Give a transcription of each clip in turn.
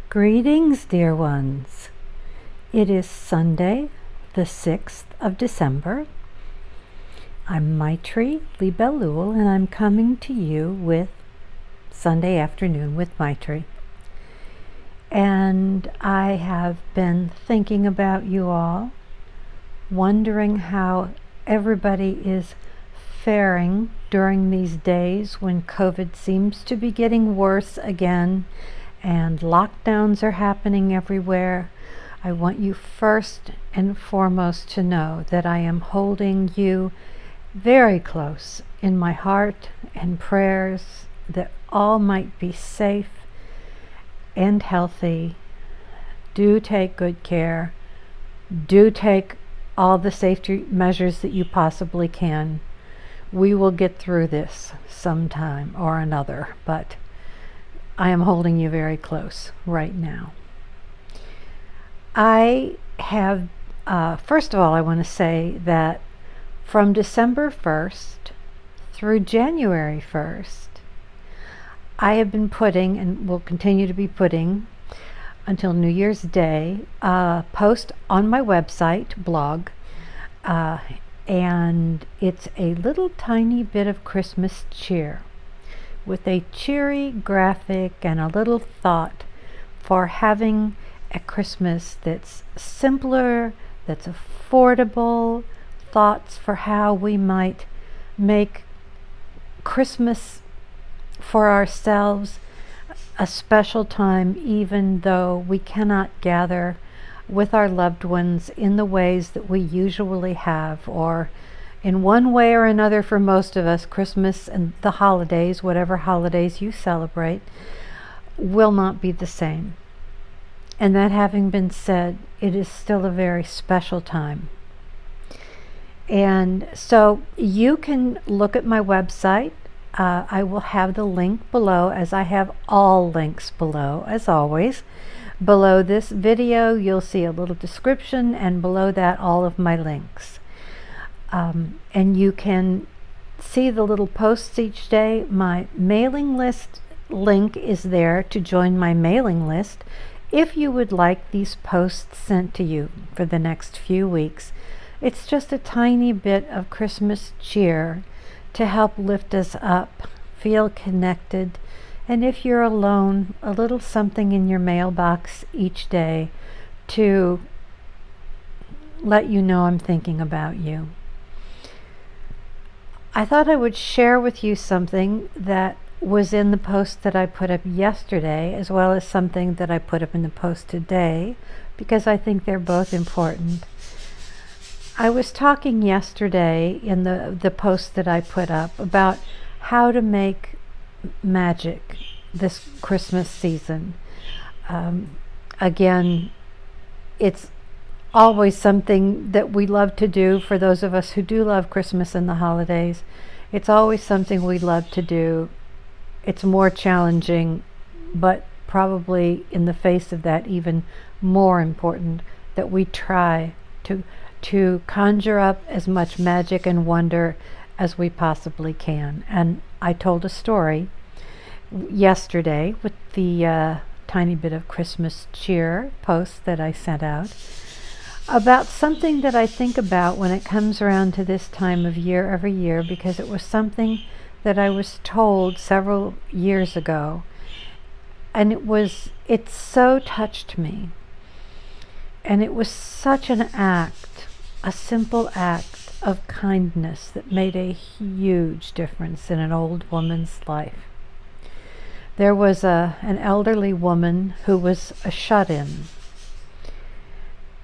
Greetings, dear ones. It is Sunday, the 6th of December. I'm Maitri, Libellule, and I'm coming to you with Sunday Afternoon with Maitri. And I have been thinking about you all, wondering how everybody is faring during these days when COVID seems to be getting worse again and lockdowns are happening everywhere. I want you first and foremost to know that I am holding you very close in my heart and prayers, that all might be safe and healthy. Do take good care. Do take all the safety measures that you possibly can. We will get through this sometime or another, but I am holding you very close right now. I have, first of all, I want to say that from December 1st through January 1st, I have been putting, and will continue to be putting until New Year's Day, a post on my website, blog, and it's a little tiny bit of Christmas cheer, with a cheery graphic and a little thought for having a Christmas that's simpler, that's affordable, thoughts for how we might make Christmas for ourselves a special time, even though we cannot gather with our loved ones in the ways that we usually have, or in one way or another. For most of us, Christmas and the holidays, whatever holidays you celebrate, will not be the same. And that having been said, it is still a very special time. And so you can look at my website. I will have the link below, as I have all links below, as always. Below this video, you'll see a little description, and below that, all of my links. And you can see the little posts each day. My mailing list link is there to join my mailing list if you would like these posts sent to you for the next few weeks. It's just a tiny bit of Christmas cheer to help lift us up, feel connected, and if you're alone, a little something in your mailbox each day to let you know I'm thinking about you. I thought I would share with you something that was in the post that I put up yesterday, as well as something that I put up in the post today, because I think they're both important. I was talking yesterday in the post that I put up about how to make magic this Christmas season. Again, it's always something that we love to do. For those of us who do love Christmas and the holidays, it's always something we love to do. It's more challenging, but probably in the face of that, even more important that we try to conjure up as much magic and wonder as we possibly can. And I told a story yesterday with the tiny bit of Christmas cheer post that I sent out about something that I think about when it comes around to this time of year every year, because it was something that I was told several years ago, and it so touched me, and it was such an act, a simple act of kindness that made a huge difference in an old woman's life. There was an elderly woman who was a shut-in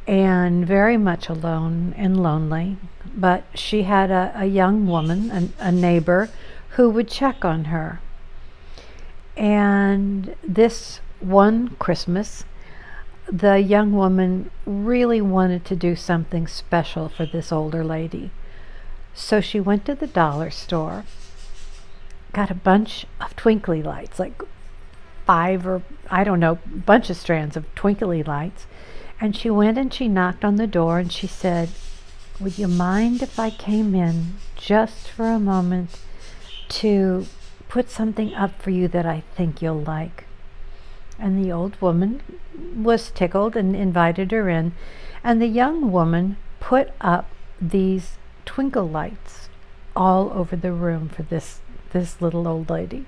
and very much alone and lonely, but she had a young woman, a neighbor, who would check on her. And this one Christmas, the young woman really wanted to do something special for this older lady. So she went to the dollar store, got a bunch of twinkly lights, like 5 or I don't know, bunch of strands of twinkly lights. And she went and she knocked on the door and she said, "Would you mind if I came in just for a moment to put something up for you that I think you'll like?" And the old woman was tickled and invited her in. And the young woman put up these twinkle lights all over the room for this little old lady.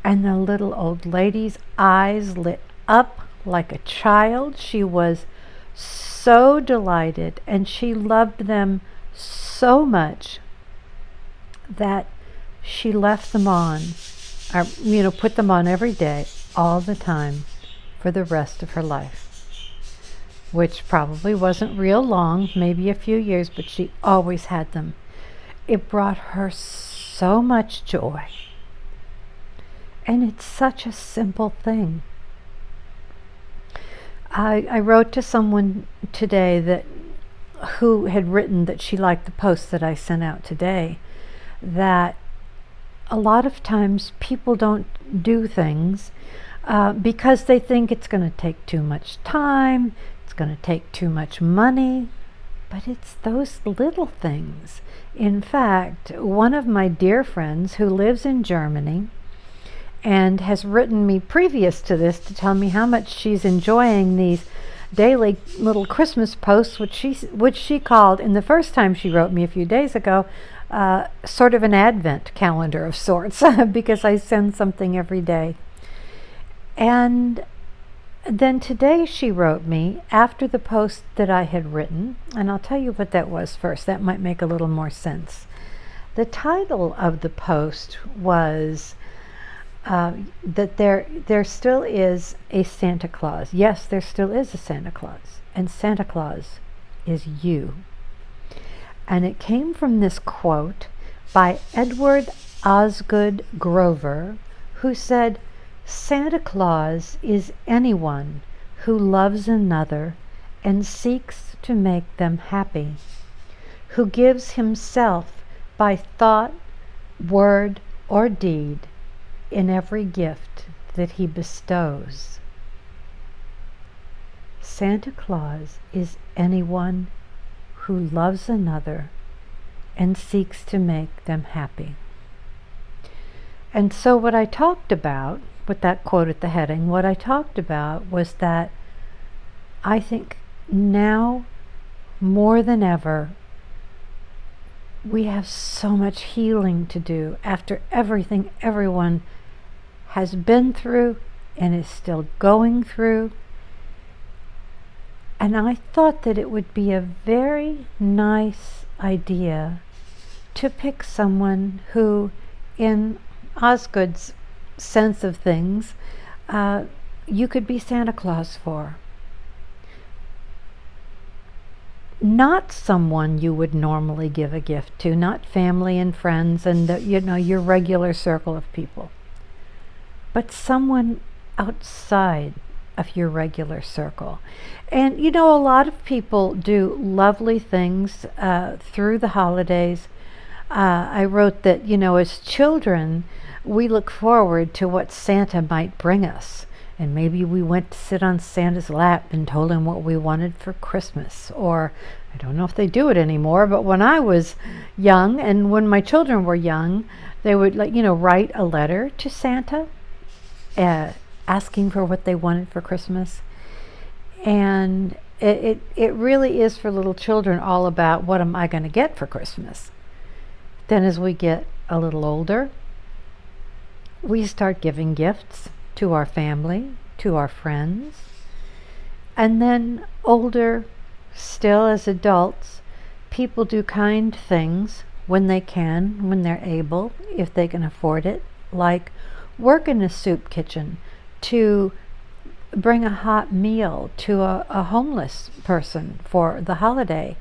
And the little old lady's eyes lit up like a child. She was so delighted, and she loved them so much that she left them on, or put them on every day, all the time, for the rest of her life. Which probably wasn't real long, maybe a few years, but she always had them. It brought her so much joy. And it's such a simple thing. I wrote to someone today who had written that she liked the post that I sent out today, that a lot of times people don't do things because they think it's going to take too much time, it's going to take too much money, but it's those little things. In fact, one of my dear friends who lives in Germany and has written me previous to this to tell me how much she's enjoying these daily little Christmas posts, which she called, in the first time she wrote me a few days ago, sort of an advent calendar of sorts, because I send something every day. And then today she wrote me after the post that I had written, and I'll tell you what that was first. That might make a little more sense. The title of the post was that there still is a Santa Claus. Yes, there still is a Santa Claus, and Santa Claus is you. And it came from this quote by Edward Osgood Grover, who said, "Santa Claus is anyone who loves another and seeks to make them happy, who gives himself by thought, word, or deed in every gift that he bestows." Santa Claus is anyone who loves another and seeks to make them happy. And so what I talked about, with that quote at the heading, what I talked about was that I think now more than ever, we have so much healing to do after everything everyone has been through and is still going through. And I thought that it would be a very nice idea to pick someone who, in Osgood's sense of things, you could be Santa Claus for. Not someone you would normally give a gift to, not family and friends and your regular circle of people, but someone outside of your regular circle. And a lot of people do lovely things through the holidays. I wrote that, as children, we look forward to what Santa might bring us. And maybe we went to sit on Santa's lap and told him what we wanted for Christmas. Or, I don't know if they do it anymore, but when I was young and when my children were young, they would write a letter to Santa asking for what they wanted for Christmas. And it really is for little children all about, what am I going to get for Christmas? Then as we get a little older, we start giving gifts to our family, to our friends. And then older, still as adults, people do kind things when they can, when they're able, if they can afford it, like work in a soup kitchen to bring a hot meal to a homeless person for the holiday,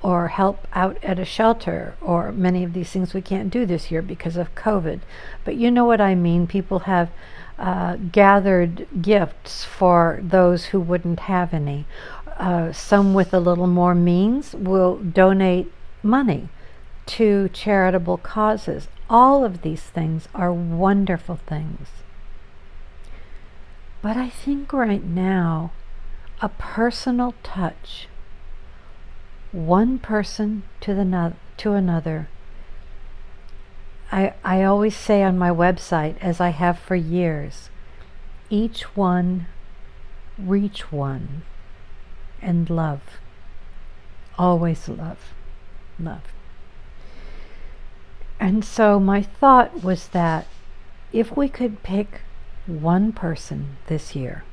or help out at a shelter, or many of these things we can't do this year because of COVID. But you know what I mean. People have gathered gifts for those who wouldn't have any. Some with a little more means will donate money to charitable causes. All of these things are wonderful things. But I think right now, a personal touch, one person to another. I always say on my website, as I have for years, each one reach one, and love. Always love. Love. And so my thought was that if we could pick one person this year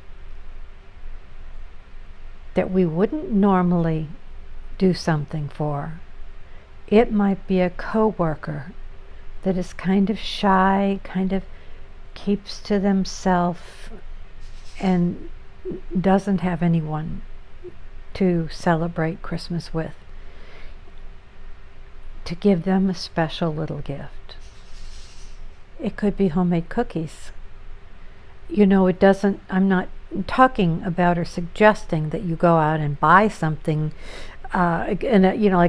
that we wouldn't normally do something for, it might be a coworker that is kind of shy, kind of keeps to themselves, and doesn't have anyone to celebrate Christmas with, to give them a special little gift. It could be homemade cookies. It doesn't, I'm not talking about or suggesting that you go out and buy something, like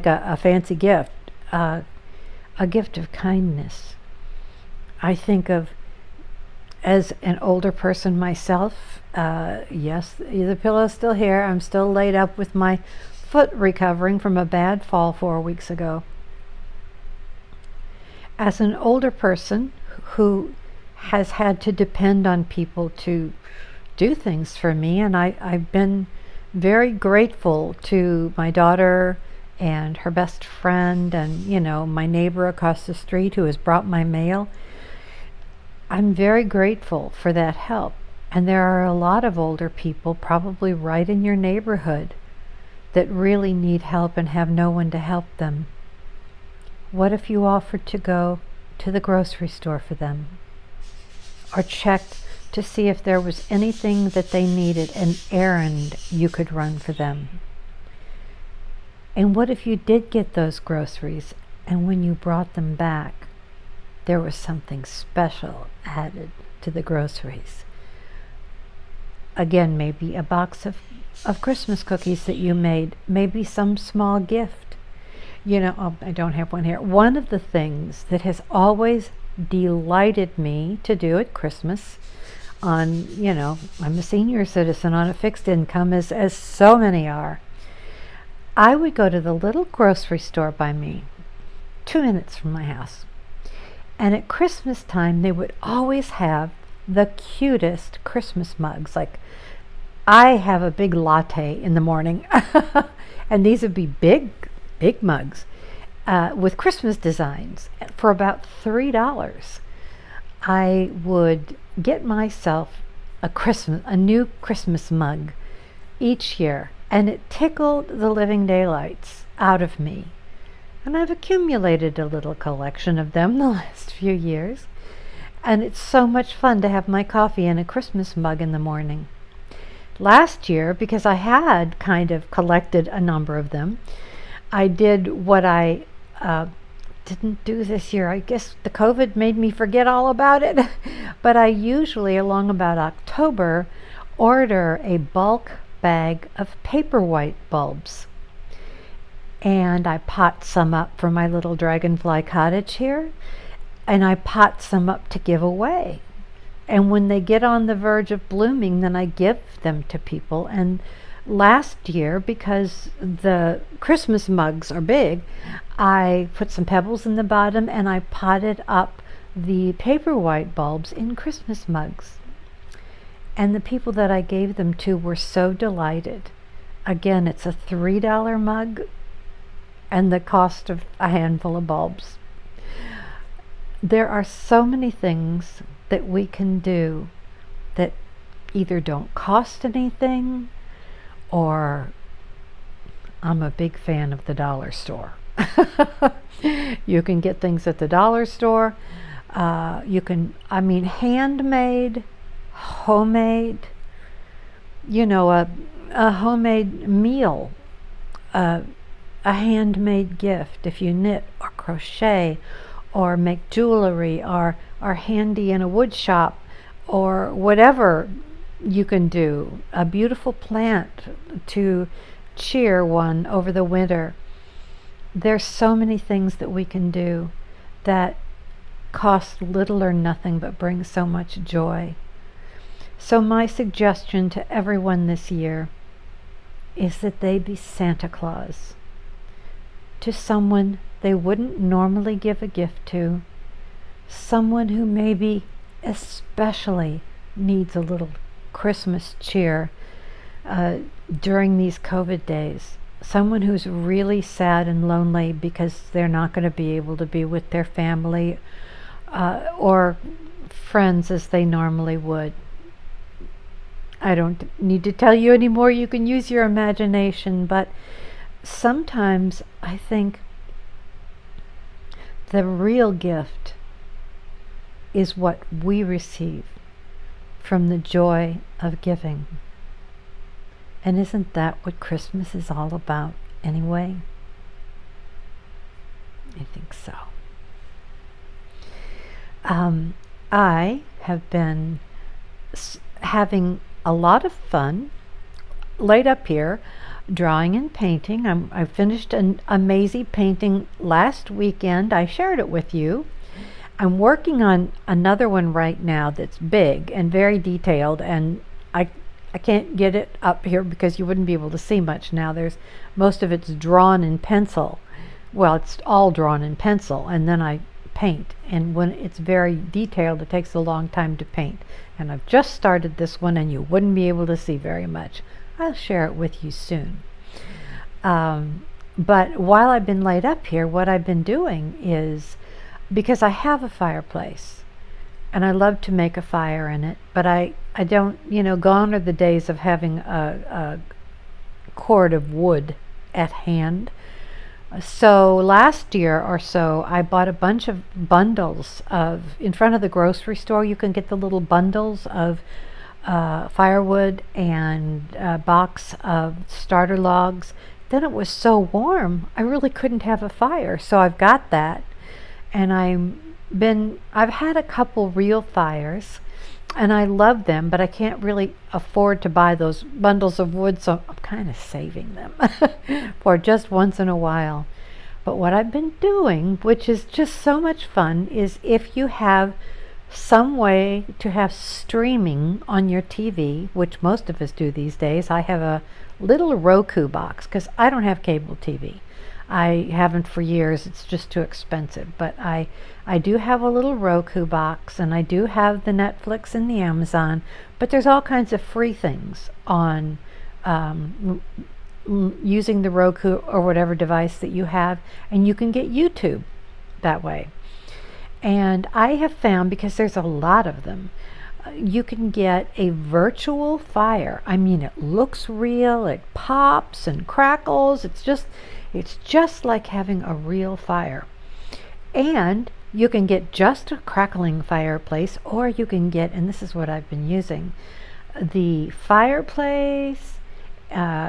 a fancy gift, a gift of kindness. I think of, as an older person myself, yes, the pillow's still here. I'm still laid up with my foot recovering from a bad fall 4 weeks ago. As an older person who has had to depend on people to do things for me, and I've been very grateful to my daughter and her best friend and, my neighbor across the street who has brought my mail. I'm very grateful for that help. And there are a lot of older people probably right in your neighborhood that really need help and have no one to help them. What if you offered to go to the grocery store for them? Or checked to see if there was anything that they needed, an errand you could run for them? And what if you did get those groceries, and when you brought them back, there was something special added to the groceries? Again, maybe a box of Christmas cookies that you made, maybe some small gift. I don't have one here. One of the things that has always delighted me to do at Christmas, I'm a senior citizen on a fixed income, as so many are. I would go to the little grocery store by me, 2 minutes from my house. And at Christmas time, they would always have the cutest Christmas mugs. Like, I have a big latte in the morning, and these would be big mugs with Christmas designs for about $3. I would get myself a new Christmas mug each year, and it tickled the living daylights out of me. And I've accumulated a little collection of them the last few years. And it's so much fun to have my coffee in a Christmas mug in the morning. Last year, because I had kind of collected a number of them, I did what I didn't do this year. I guess the COVID made me forget all about it. But I usually, along about October, order a bulk bag of paperwhite bulbs. And I pot some up for my little dragonfly cottage here, and I pot some up to give away. And when they get on the verge of blooming, then I give them to people. And last year, because the Christmas mugs are big, I put some pebbles in the bottom and I potted up the paperwhite bulbs in Christmas mugs. And the people that I gave them to were so delighted. Again, it's a $3 mug and the cost of a handful of bulbs. There are so many things that we can do that either don't cost anything, or I'm a big fan of the dollar store. You can get things at the dollar store. Handmade, homemade, a homemade meal, a handmade gift. If you knit or crochet or make jewelry or are handy in a wood shop or whatever you can do, a beautiful plant to cheer one over the winter. There's so many things that we can do that cost little or nothing but bring so much joy. So my suggestion to everyone this year is that they be Santa Claus to someone they wouldn't normally give a gift to, someone who maybe especially needs a little Christmas cheer during these COVID days. Someone who's really sad and lonely because they're not going to be able to be with their family or friends as they normally would. I don't need to tell you anymore. You can use your imagination, but sometimes I think the real gift is what we receive from the joy of giving. And isn't that what Christmas is all about anyway? I think so. I have been having a lot of fun laid up here drawing and painting. I finished a Maisie painting last weekend. I shared it with you. I'm working on another one right now that's big and very detailed, and I can't get it up here because you wouldn't be able to see much now. Most of it's drawn in pencil. Well, it's all drawn in pencil, and then I paint. And when it's very detailed, it takes a long time to paint. And I've just started this one, and you wouldn't be able to see very much. I'll share it with you soon. But while I've been laid up here, what I've been doing is, because I have a fireplace, and I love to make a fire in it, but I don't, gone are the days of having a cord of wood at hand. So last year or so, I bought a bunch of bundles in front of the grocery store, you can get the little bundles of firewood and a box of starter logs. Then it was so warm, I really couldn't have a fire. So I've got that, and I've had a couple real fires, and I love them, but I can't really afford to buy those bundles of wood, so I'm kind of saving them for just once in a while. But what I've been doing, which is just so much fun, is if you have some way to have streaming on your TV, which most of us do these days. I have a little Roku box because I don't have cable TV. I haven't for years. It's just too expensive. But I do have a little Roku box, and I do have the Netflix and the Amazon. But there's all kinds of free things on using the Roku or whatever device that you have, and you can get YouTube that way. And I have found, because there's a lot of them, you can get a virtual fire. I mean, it looks real, it pops and crackles. It's just like having a real fire. And you can get just a crackling fireplace, or you can get, and this is what I've been using, the fireplace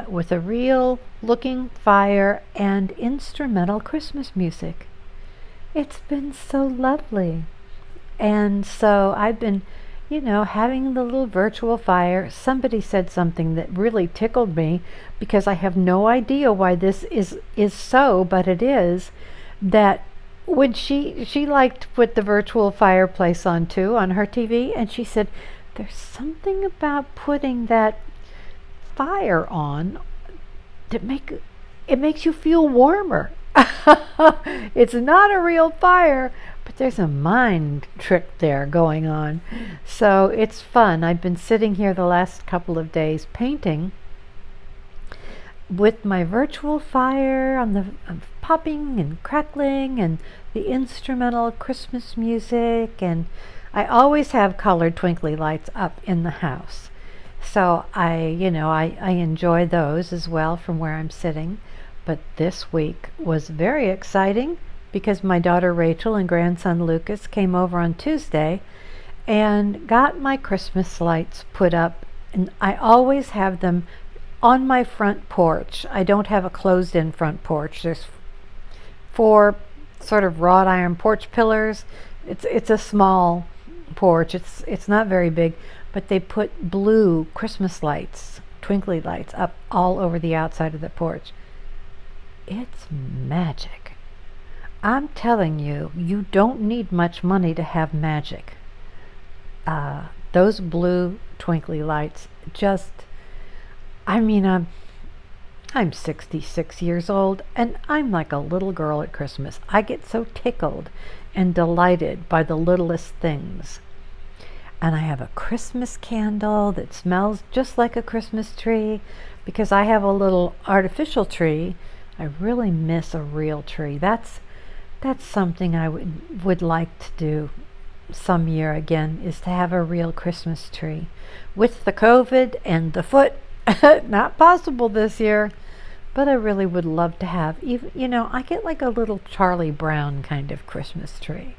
with a real looking fire and instrumental Christmas music. It's been so lovely. And so I've been, having the little virtual fire. Somebody said something that really tickled me, because I have no idea why this is so, but it is, that when she liked to put the virtual fireplace on too on her TV, and she said there's something about putting that fire on that makes you feel warmer. It's not a real fire, but there's a mind trick there going on. So it's fun. I've been sitting here the last couple of days painting with my virtual fire on the popping and crackling and the instrumental Christmas music, and I always have colored twinkly lights up in the house. So I enjoy those as well from where I'm sitting. But this week was very exciting because my daughter Rachel and grandson Lucas came over on Tuesday and got my Christmas lights put up. And I always have them on my front porch. I don't have a closed-in front porch. There's 4 sort of wrought iron porch pillars. It's a small porch. It's not very big, but they put blue Christmas lights, twinkly lights, up all over the outside of the porch. It's magic. I'm telling you, you don't need much money to have magic. Those blue twinkly lights I'm 66 years old, and I'm like a little girl at Christmas. I get so tickled and delighted by the littlest things. And I have a Christmas candle that smells just like a Christmas tree because I have a little artificial tree. I really miss a real tree. That's something I would like to do some year again, is to have a real Christmas tree. With the COVID and the foot, not possible this year, but I really would love to have, even, I get like a little Charlie Brown kind of Christmas tree,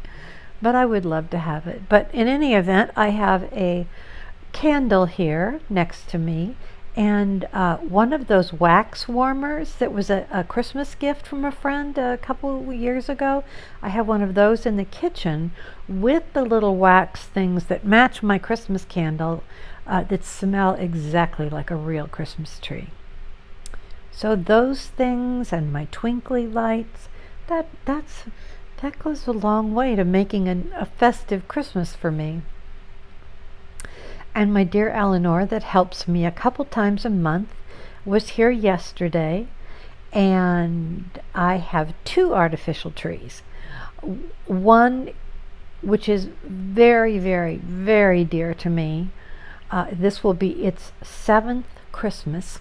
but I would love to have it. But in any event, I have a candle here next to me, and one of those wax warmers that was a Christmas gift from a friend a couple years ago. I have one of those in the kitchen with the little wax things that match my Christmas candle that smell exactly like a real Christmas tree. So those things and my twinkly lights, that goes a long way to making a festive Christmas for me. And my dear Eleanor, that helps me a couple times a month, was here yesterday, and I have 2 artificial trees. One, which is very, very, very dear to me. This will be its 7th Christmas,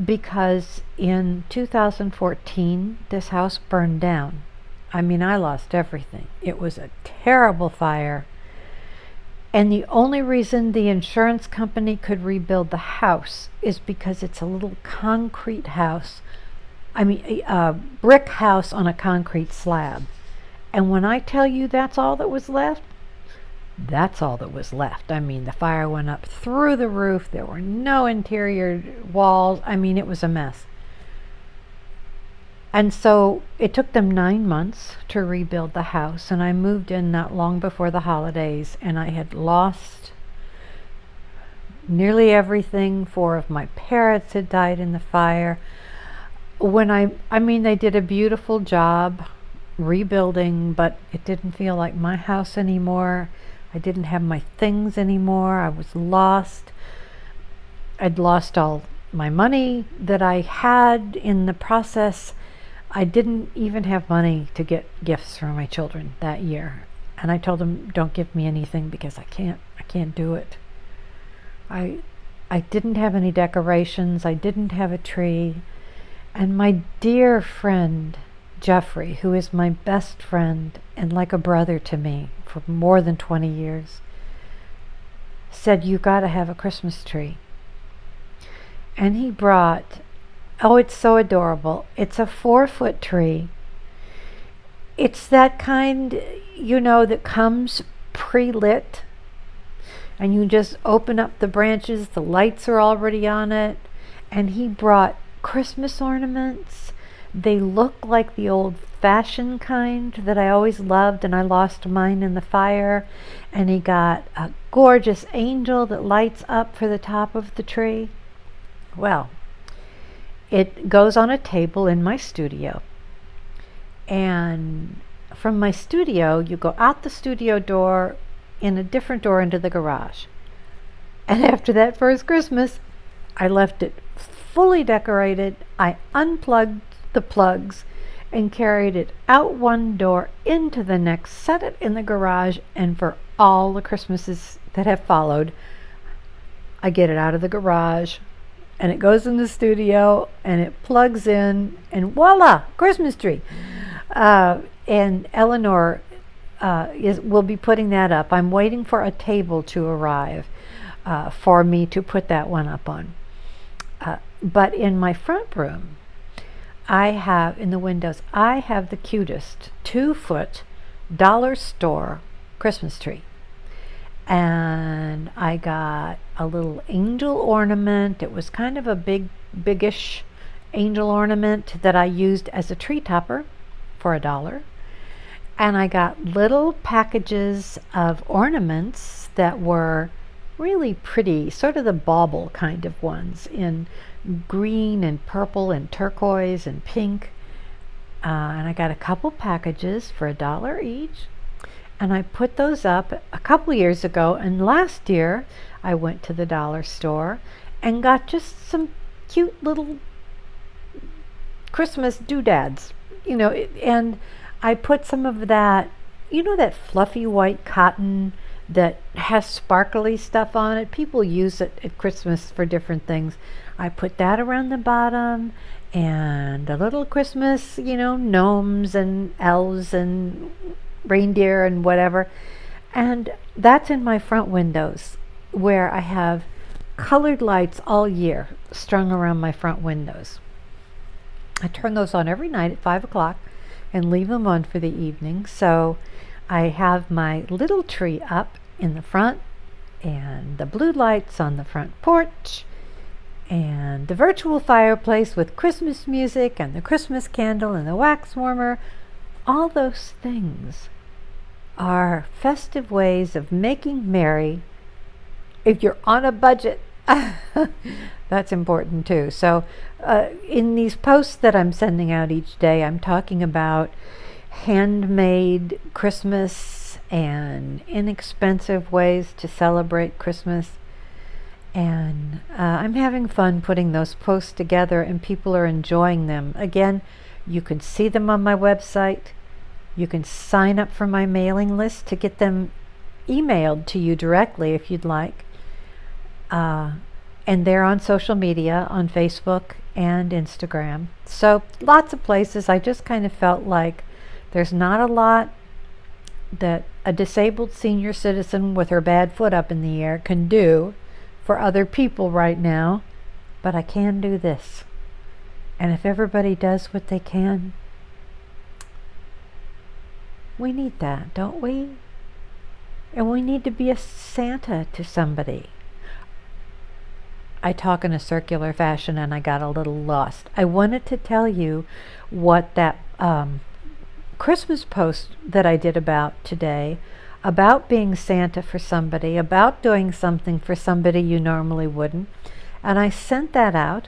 because in 2014, this house burned down. I mean, I lost everything. It was a terrible fire. And the only reason the insurance company could rebuild the house is because it's a little concrete house. I mean, a brick house on a concrete slab. And when I tell you that's all that was left, that's all that was left. I mean, the fire went up through the roof. There were no interior walls. I mean, it was a mess. And so it took them 9 months to rebuild the house, and I moved in not long before the holidays, and I had lost nearly everything. 4 of my parrots had died in the fire. I mean, they did a beautiful job rebuilding, but it didn't feel like my house anymore. I didn't have my things anymore. I was lost. I'd lost all my money that I had in the process. I didn't even have money to get gifts for my children that year. And I told them, don't give me anything because I can't do it. I didn't have any decorations. I didn't have a tree. And my dear friend, Jeffrey, who is my best friend and like a brother to me for more than 20 years, said, you got to have a Christmas tree. And he brought, oh, it's so adorable. It's a 4-foot tree. It's that kind, that comes pre-lit, and you just open up the branches, the lights are already on it. And he brought Christmas ornaments. They look like the old-fashioned kind that I always loved, and I lost mine in the fire. And he got a gorgeous angel that lights up for the top of the tree. Well, it goes on a table in my studio. And from my studio, you go out the studio door in a different door into the garage. And after that first Christmas, I left it fully decorated. I unplugged the plugs and carried it out one door into the next, set it in the garage, and for all the Christmases that have followed, I get it out of the garage, and it goes in the studio, and it plugs in, and voila, Christmas tree. And Eleanor will be putting that up. I'm waiting for a table to arrive for me to put that one up on. But in my front room, I have, in the windows, I have the cutest 2-foot dollar store Christmas tree. And I got a little angel ornament. It was kind of a biggish angel ornament that I used as a tree topper for $1. And I got little packages of ornaments that were really pretty, sort of the bauble kind of ones, in green and purple and turquoise and pink. And I got a couple packages for $1 each. And I put those up a couple years ago. And last year, I went to the dollar store and got just some cute little Christmas doodads, and I put some of that, that fluffy white cotton that has sparkly stuff on it. People use it at Christmas for different things. I put that around the bottom, and a little Christmas, gnomes and elves and reindeer and whatever. And that's in my front windows, where I have colored lights all year strung around my front windows. I turn those on every night at 5 o'clock and leave them on for the evening. So I have my little tree up in the front, and the blue lights on the front porch, and the virtual fireplace with Christmas music, and the Christmas candle, and the wax warmer. All those things are festive ways of making merry if you're on a budget. That's important too. So in these posts that I'm sending out each day, I'm talking about handmade Christmas and inexpensive ways to celebrate Christmas. And I'm having fun putting those posts together, and people are enjoying them. Again, you can see them on my website. You can sign up for my mailing list to get them emailed to you directly if you'd like. And they're on social media, on Facebook and Instagram. So lots of places. I just kind of felt like there's not a lot that a disabled senior citizen with her bad foot up in the air can do for other people right now, but I can do this. And if everybody does what they can, we need that, don't we? And we need to be a Santa to somebody. I talk in a circular fashion and I got a little lost. I wanted to tell you what that Christmas post that I did about today, about being Santa for somebody, about doing something for somebody you normally wouldn't. And I sent that out,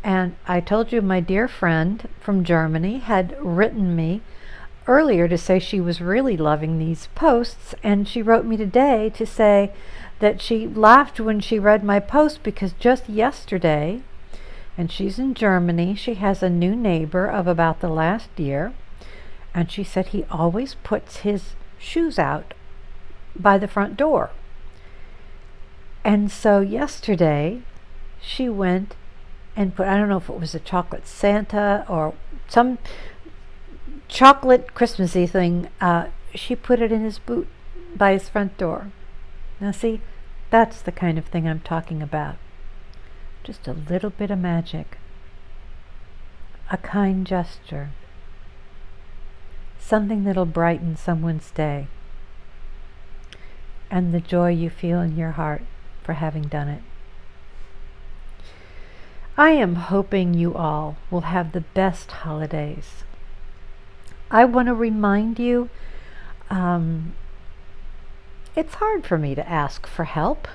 and I told you my dear friend from Germany had written me earlier to say she was really loving these posts, and she wrote me today to say that she laughed when she read my post because just yesterday, and she's in Germany, she has a new neighbor of about the last year, and she said he always puts his shoes out by the front door. And so yesterday she went and put, I don't know if it was a chocolate Santa or some chocolate Christmassy thing, she put it in his boot by his front door. Now see, that's the kind of thing I'm talking about. Just a little bit of magic, a kind gesture, something that'll brighten someone's day, and the joy you feel in your heart for having done it. I am hoping you all will have the best holidays. I want to remind you, it's hard for me to ask for help.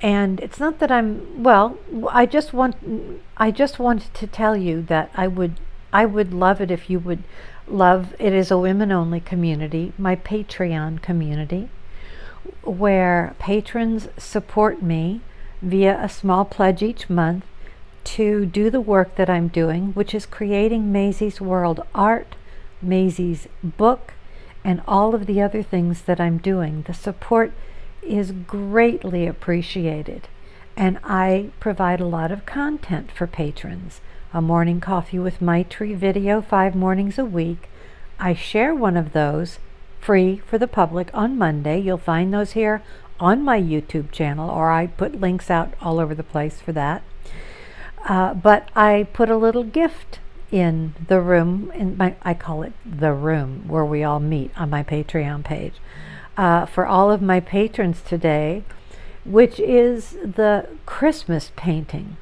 And it's not that I just wanted to tell you that I would love it if you would love, it is a women-only community, my Patreon community, where patrons support me via a small pledge each month to do the work that I'm doing, which is creating Maisie's World art, Maisie's book, and all of the other things that I'm doing. The support is greatly appreciated, and I provide a lot of content for patrons. A morning coffee with Maitri video 5 mornings a week. I share one of those free for the public on Monday. You'll find those here on my YouTube channel, or I put links out all over the place for that. But I put a little gift in the room, I call it the room where we all meet on my Patreon page, for all of my patrons today, which is the Christmas painting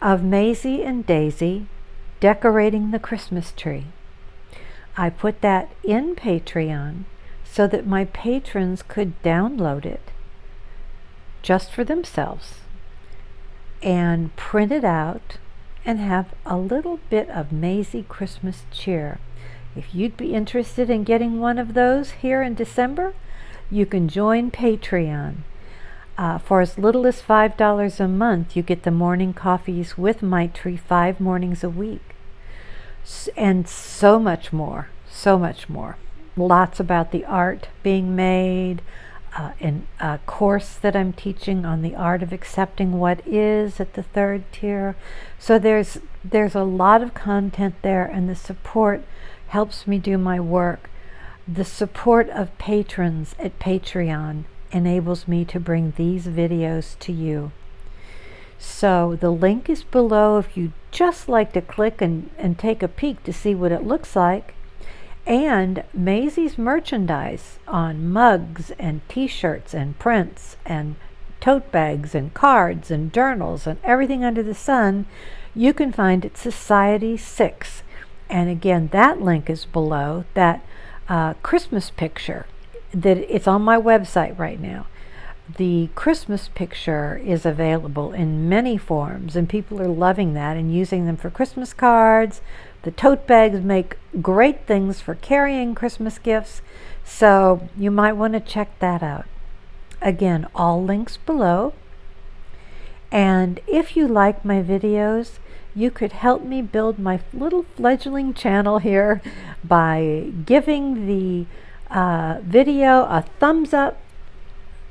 of Maisie and Daisy decorating the Christmas tree. I put that in Patreon so that my patrons could download it just for themselves and print it out and have a little bit of Maisie Christmas cheer. If you'd be interested in getting one of those here in December, you can join Patreon. For as little as $5 a month, you get the morning coffees with Maitri 5 mornings a week. And so much more, so much more. Lots about the art being made, in a course that I'm teaching on the art of accepting what is at the 3rd tier. So there's a lot of content there, and the support helps me do my work. The support of patrons at Patreon enables me to bring these videos to you. So the link is below if you just like to click and take a peek to see what it looks like. And Maisie's merchandise on mugs and t-shirts and prints and tote bags and cards and journals and everything under the sun, you can find at Society 6. And again, that link is below. That Christmas picture, that it's on my website right now. The Christmas picture is available in many forms, and people are loving that and using them for Christmas cards. The tote bags make great things for carrying Christmas gifts, so you might want to check that out. Again, all links below. And if you like my videos, you could help me build my little fledgling channel here by giving the video a thumbs up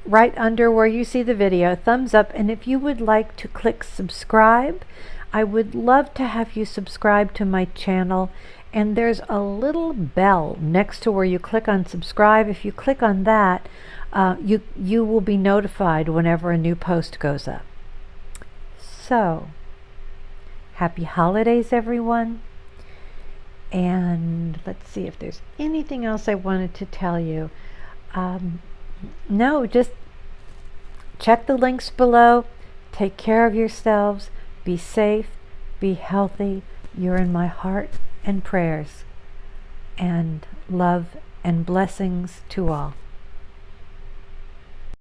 right under where you see the video, thumbs up. And if you would like to click subscribe, I would love to have you subscribe to my channel. And there's a little bell next to where you click on subscribe. If you click on that, you will be notified whenever a new post goes up. So, happy holidays, everyone. And let's see if there's anything else I wanted to tell you. No, just check the links below. Take care of yourselves. Be safe. Be healthy. You're in my heart and prayers. And love and blessings to all.